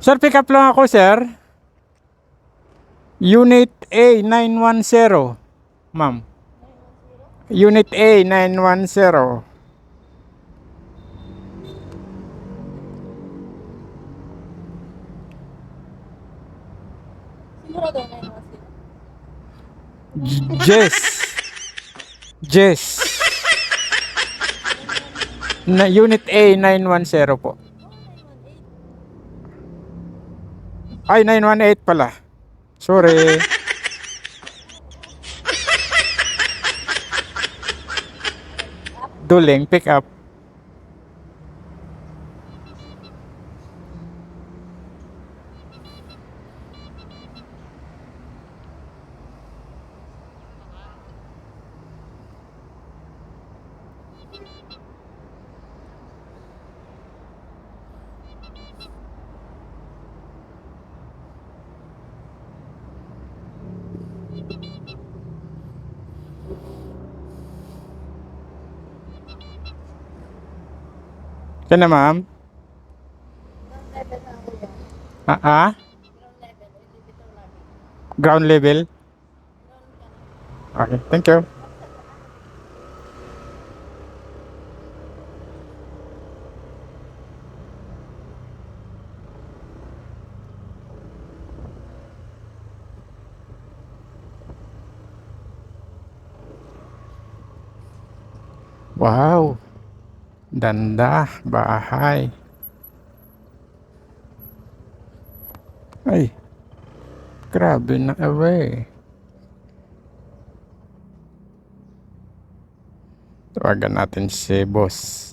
Sir, pick up lang ako, sir. Unit A910. Ma'am. Unit A910. Sigurado na yun kasi. Jess. Jess. Na Unit A910 po. Ay, 918 pala. Sorry. Duling, pick up. Yan na, ma'am. Level na ako yan. Ground level. Okay, thank you. Wow. Ganda, bahay. Ay, grabe na away. Tawagan natin si boss.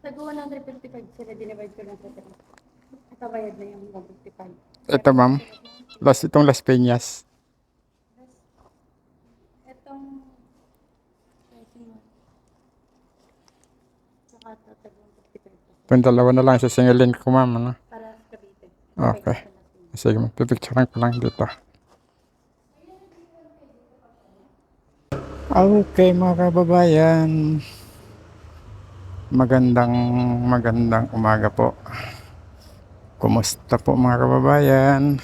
Tago 155 sila, dinivide ko lang sa 3. Ito bayad na yung 155. Ito, ma'am. Itong Las Peñas. Itong saka ito, tago 155 Yung dalawa na lang sa singilin ko, ma'am. Ano? para sa Cavite. Okay. Sige, ma'am. Pipicturean ko lang dito. Okay, mga kababayan. Magandang umaga po. Kumusta po, mga kababayan?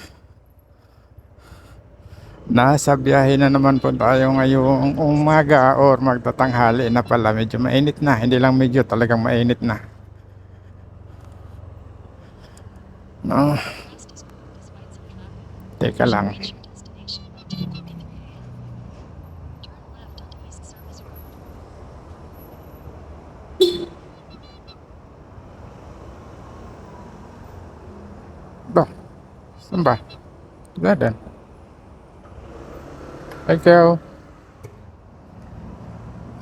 Nasa biyahe na naman po tayo ngayong umaga or magtatanghali na pala. Medyo mainit na. Hindi lang medyo, talagang mainit na. No. Teka lang. Ba? Saan ba? Garden. Thank you.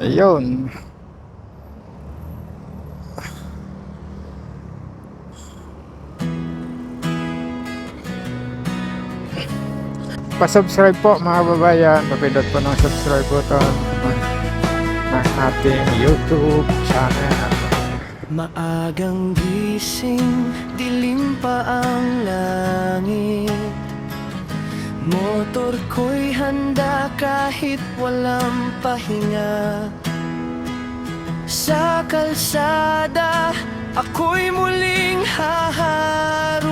Ayun. Pa-subscribe po, mga kababayan. Papindot po ng subscribe button ng ating YouTube channel. Maagang gising, dilim pa ang langit. Motor ko'y handa kahit walang pahinga. Sa kalsada, ako'y muling haharurot.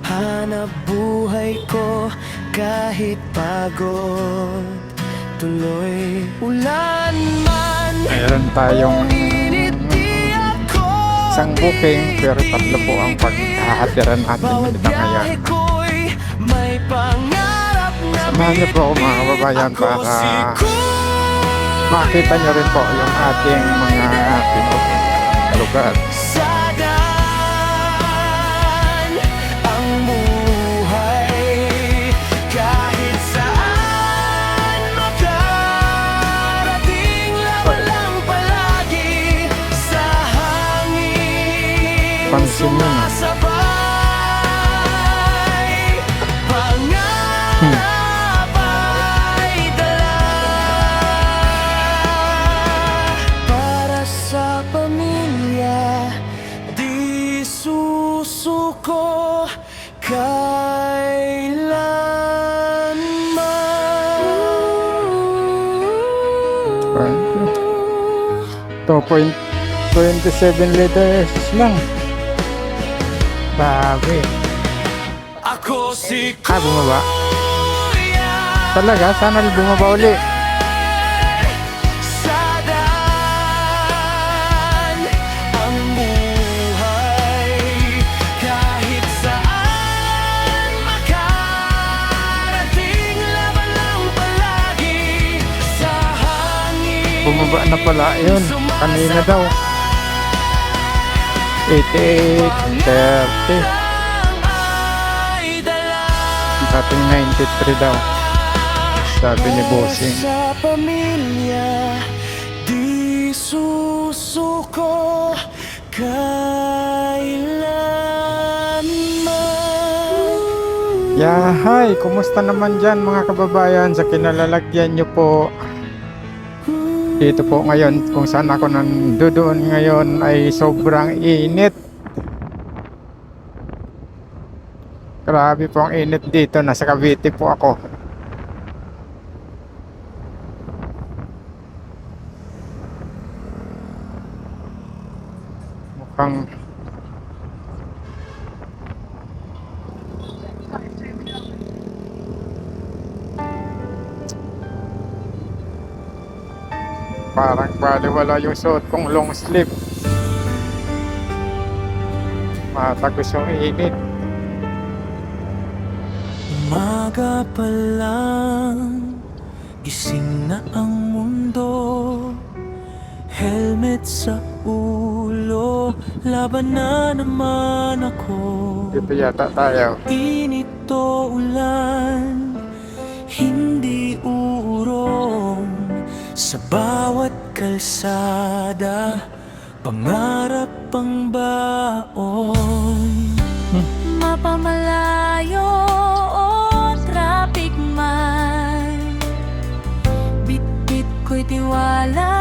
Hanap buhay ko kahit pagod. Tuloy ulan man, Mayroon tayong isang booking pero tatlo po ang paghahatiran natin Bawat dito ngayon. biyahe ko'y may pangarap na Samahan niyo po ako mga kababayan ako para si makita niyo rin po yung ating mga pinupuntang lugar. Sa daan ang buhay, kahit saan makarating, laban lang palagi sa hangin. Pansin nyo na. Sumasabay, pangarap ay dala para sa pamilya, di susuko kailanman. 2.27 liters lang. Grabe. Ako si Bumaba. Kuya, Talaga? Sana bumaba uli. sa daan ang buhay, kahit saan makarating, laban lang palagi sa hangin. Bumaba na pala yun. Kanina daw. 88, 30. Ay dala Dating 93 daw. Sabi ni Bossing. sa pamilya, di susuko kailanman. Yahay! Kumusta naman dyan mga kababayan sa kinalalagyan nyo po? Dito po ngayon, kung saan ako nandoon ngayon ay sobrang init. Grabe po ang init dito. Nasa Cavite po ako. Mukhang parang baliwala yung suot kong long sleeve. Matagos yung init. Umaga pa lang, gising na ang mundo. Helmet sa ulo, laban na naman ako. Dito yata tayo. Init o ulan, hindi uurong. Sa bawat kalsada, pangarap ang baon. Mapamalayo o traffic man, bit-bit ko'y tiwala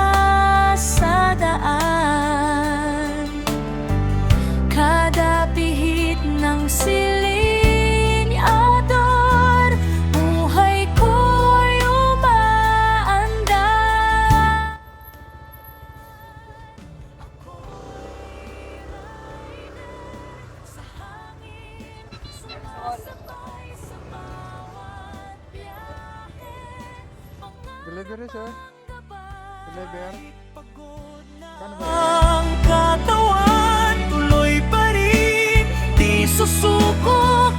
sa daan. Kada pihit ng siling ador, buhay ko'y umaandar. Sa hangin, sumasabay sa bawat biyahe. Delivery sir. Deliver. Pagod na Kano ba? ang katawan, tuloy pa rin, di susuko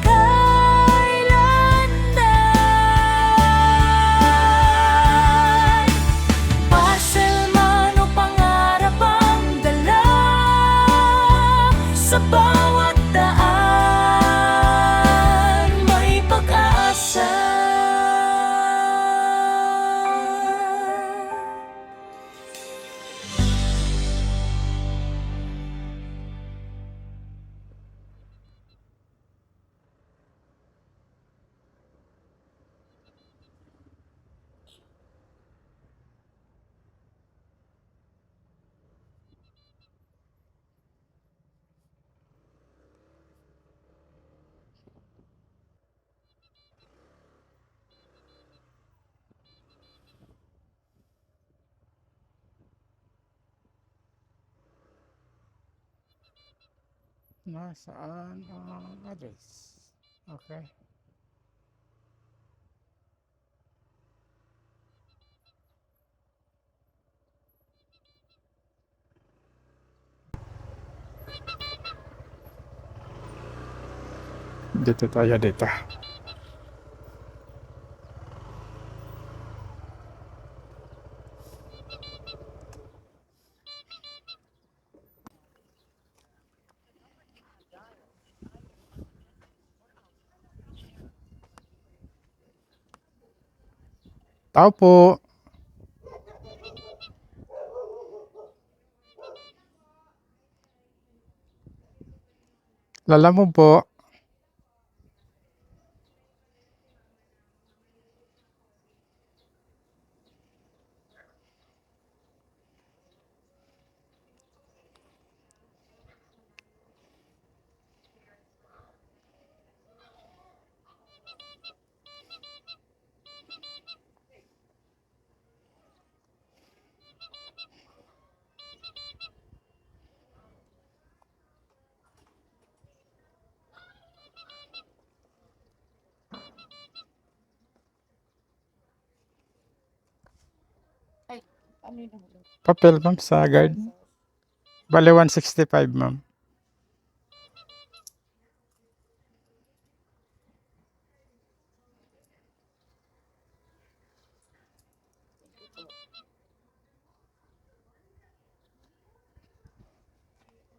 kailanman. Parcel man o pangarap ang dala, sa bawat daan may pag-asa. Nasaan ang address? Okay. Dito tayo dito. Tao po. Lala mo po. Ano yun? Papel ma'am sa guard. Bale 165 ma'am.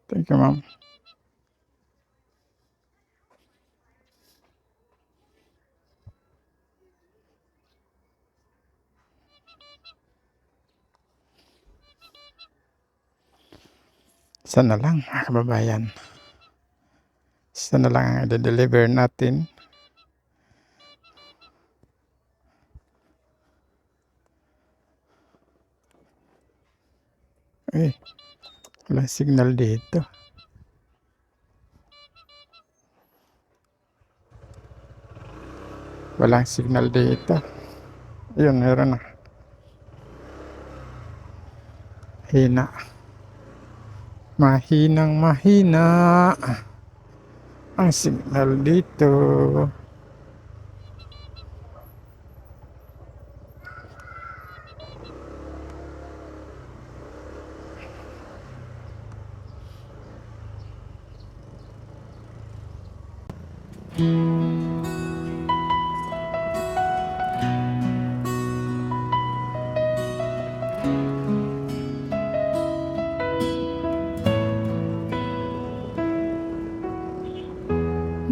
Thank you ma'am. Sana lang mga kababayan. Sana lang ang i-deliver natin. Eh, walang signal dito. Walang signal dito. Ayun, meron na. Hina. Mahinang mahina ang signal dito.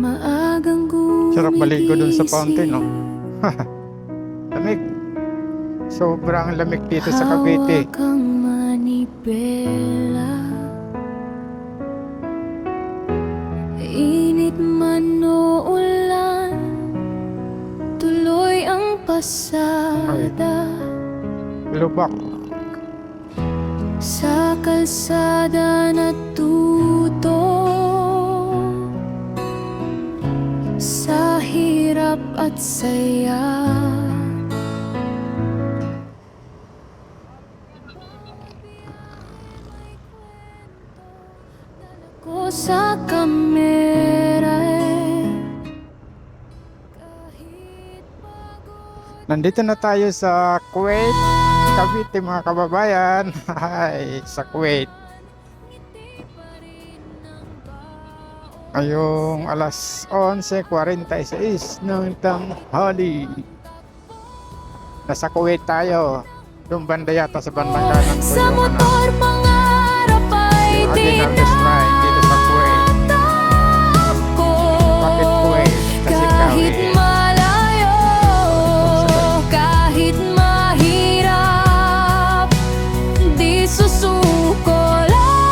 Maagang Sarap maligo dun sa fountain, no? Lamig. Sobrang lamig dito sa Cavite. Hawak ang manibela, init man o ulan, tuloy ang pasada. Lubak. Sa kalsada natuto, sa hirap at saya. Ko sa kamera kahit pagod. Nandito na tayo sa Kuwait, Cavite mga kababayan. Hi, sa Kuwait. Ngayong alas 11:46 ng tanghali. Nasa Kuwait tayo. Yung banda yata sa bandang kanan ko Sa yung motor pangarap ay Aguinaldos Line dito sa Kuwait. tinatakbo. Bakit Kuwait? Kasi Kahit Kuwait. malayo, kahit mahirap, di susuko lalaban.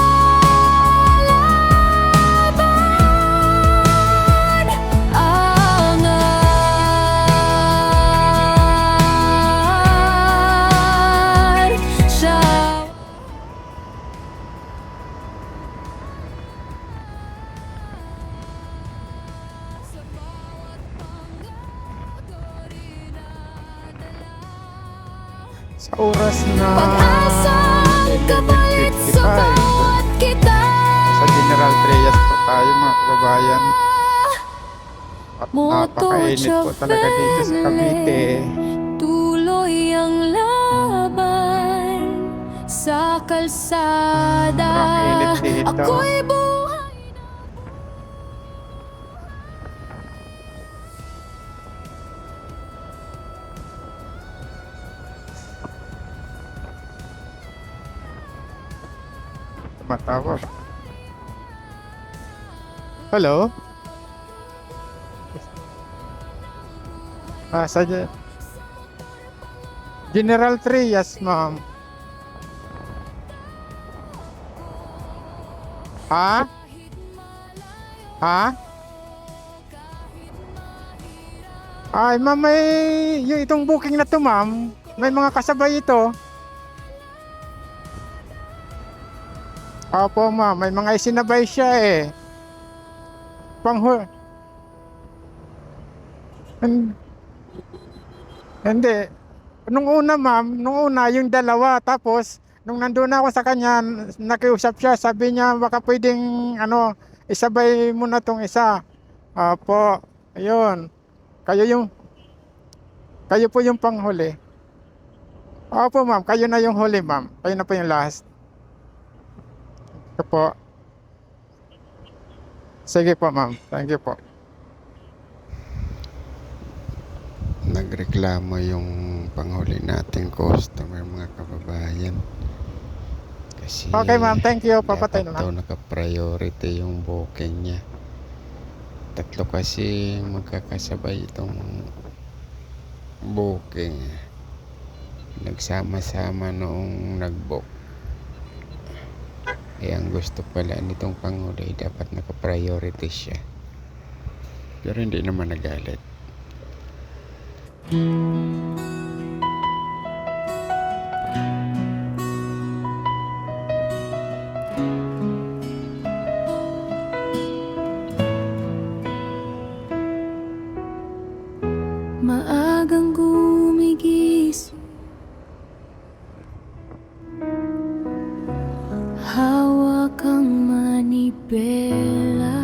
Angat siya. Sa bawat pangako rinadala, Sa oras na pag-asang kapalit sa 11:55, bawat kita. sa General Trias po tayo mga kababayan. At Moto napakainit po talaga dito sa Cavite. tuloy ang laban sa kalsada. Sobrang init dito. Ako'y buhay Matawag. Hello? Sa General Trias, ma'am. Ha? Ha? Ay, ma'am, may yung itong booking na to, ma'am. May mga kasabay ito. Opo, ma'am. May mga isinabay siya eh. Panghu... Hin- Hindi. Nung una, yung dalawa. Tapos, nung nandun ako sa kanya, nakiusap siya. Sabi niya, baka pwedeng, isabay mo na tong isa. Opo. Ayun. Kayo yung, kayo po yung panghuli. Opo, ma'am. Kayo na yung huli, ma'am. Kayo na po yung last. Ito po. Sige po, ma'am. Thank you po. Nagreklamo yung panghuli nating customer, mga kababayan, kasi Okay, ma'am. Thank you. Papatay dapat na daw lang. naka-priority yung booking niya. Tatlo kasi magkakasabay itong booking, nagsama-sama noong nag-book. Ang gusto pala nitong panghuli, dapat naka-priority siya, pero hindi naman nagalit. Maagang gumigis, hawak ang manibela.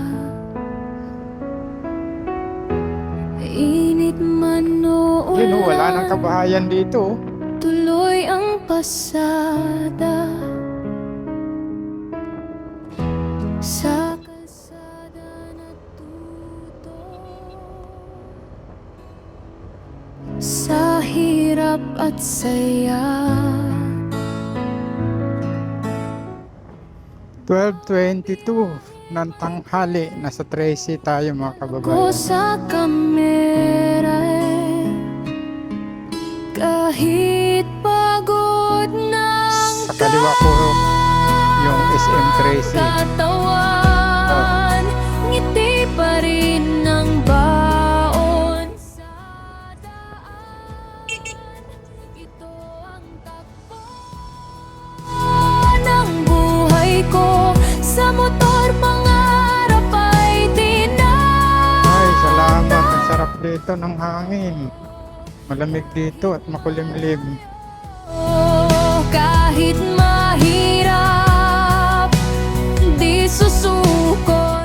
Init man o Yun, wala nang ulan, kabahayan dito. tuloy ang pasada. Sa kalsada natuto, sa hirap at saya. 12:22 ng tanghali. Nasa Tracy tayo, mga Ko kababayan. sa kamera kahit pagod ng Sa kaliwa ko yung SM Tracy. katawan, ngiti pa rin ng baon sa daan. Ito ang takbo ng buhay ko, sa motor pangarap ay Ay, salamat. Ang sarap dito ng hangin. Malamig dito at makulimlim. kahit mahirap, di susuko.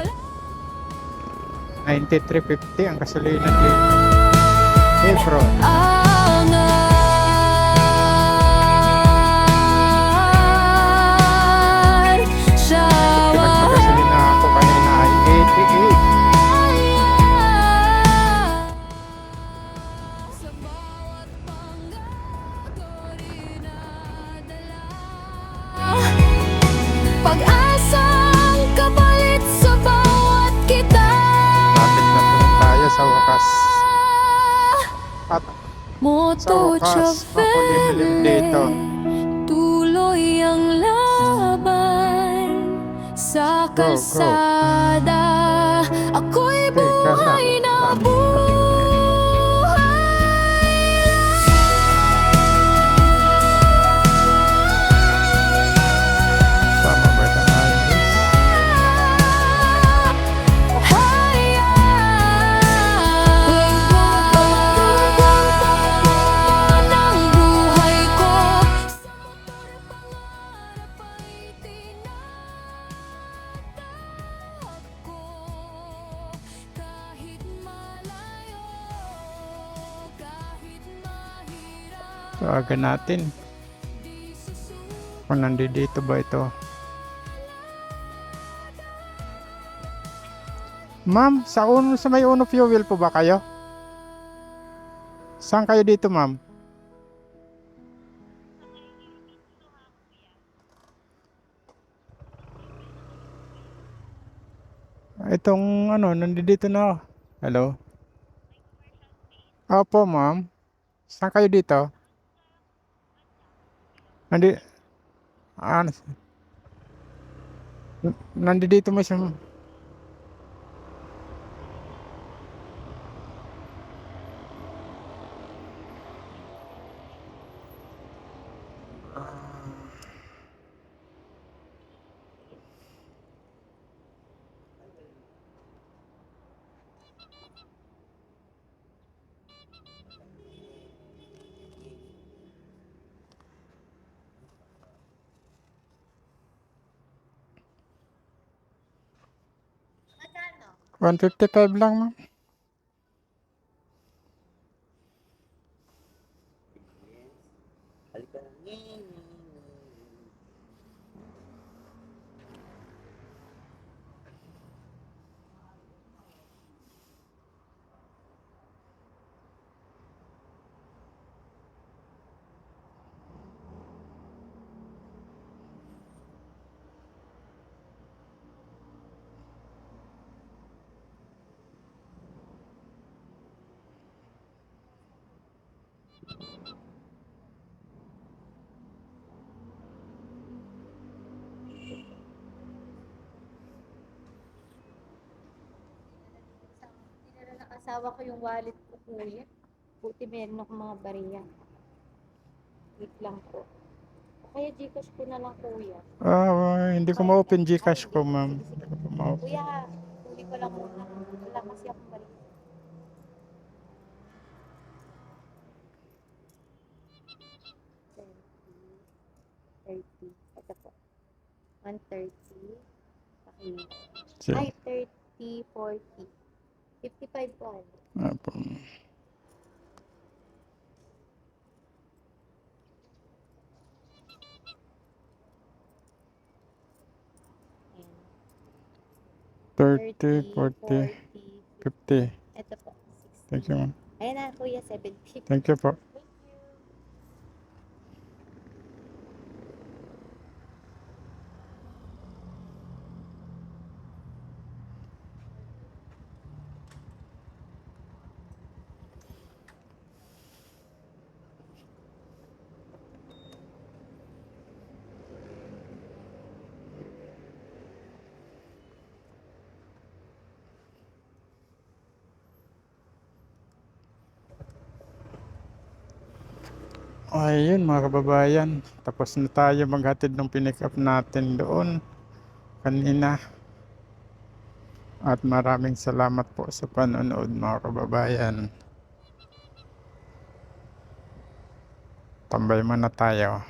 93.50 ang gasolina dito. April. Angat siya Pinagpagasolina ako kanina ay 88. sa bawat pangako rinadala. Pag-asang kapalit sa bawat kita. Lapit na po tayo sa wakas. At Moto Sa wakas, makulimlim dito. tuloy ang laban sa Go, go. kalsada. Ako'y Teka lang. buhay na buhay. Tama ba ito, Iris? Ng buhay ko, sa motor pangarap ay tinatahak ko. Kahit malayo, kahit mahirap, Tawagan natin. di susuko. Kung nandito ba ito. Ma'am, sa may Uno Fuel po ba kayo? Saan kayo dito, ma'am? Itong ano, nandito na ako. Hello? Opo, ma'am. Saan kayo dito? Nandi, ah, nandito mo siya. Magkano? 155 lang, ma'am. Dinala ng asawa ko yung wallet ko, kuya. Buti meron ako mga bariya. Wait lang po. O kaya Gcash ko na lang, kuya. Hindi ko ma-open Gcash ko, ma'am. Hindi ko pa ma-open. Kuya, huli ko lang muna. Wala kasi akong bariya. 30. Ito po. 130. Sige. Ay, 30, 40. 55 po. Opo. Ayan. 30, 40, 50. Ito po. 60. Thank you, ma'am. Ayan na, kuya, 70. Thank you po. Thank you. Ayun mga kababayan, tapos na tayo maghatid ng pinick up natin doon kanina. At maraming salamat po sa panonood mga kababayan. Tambay muna tayo.